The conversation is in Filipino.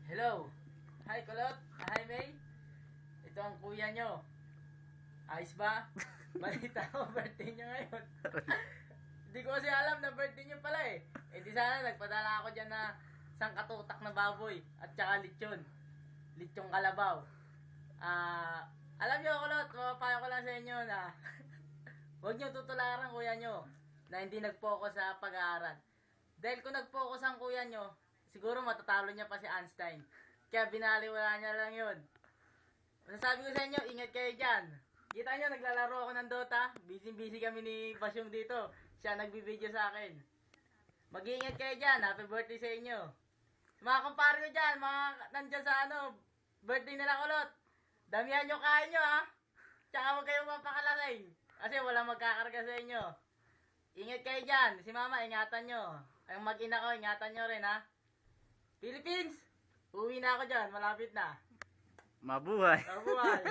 Hello. Hi, Kulot. Hi, May. Ito ang kuya nyo. Ayos ba? Balita ko, birthday nyo ngayon. Hindi ko kasi alam na birthday nyo pala eh. Eh di sana nagpadala ako dyan na sangkatutak na baboy at saka lechon. Lechong kalabaw. Alam nyo, Kulot, mapapayo ko lang sa inyo na huwag nyo tutularan kuya nyo na hindi nag-focus sa pag-aaral. Dahil kung nag-focus ang kuya nyo, siguro matatalo niya pa si Einstein. Kaya binaliwala niya lang yun. Masasabi ko sa inyo, ingat kayo dyan. Kita nyo, naglalaro ako ng Dota. Busy-busy kami ni Basyong dito. Siya nagbibideo sa akin. Mag-iingat kayo dyan. Happy birthday sa inyo. Mga kumpare ko dyan, mga nandyan sa birthday nila Kulot. Damihan nyo kain nyo ha. Tsaka huwag kayong mapakalasing. Kasi walang magkakarga sa inyo. Ingat kayo dyan. Si mama, ingatan nyo. Ang mag-ina ko, ingatan nyo rin ha. Philippines! Uwi na ako dyan, malapit na. Mabuhay. Mabuhay.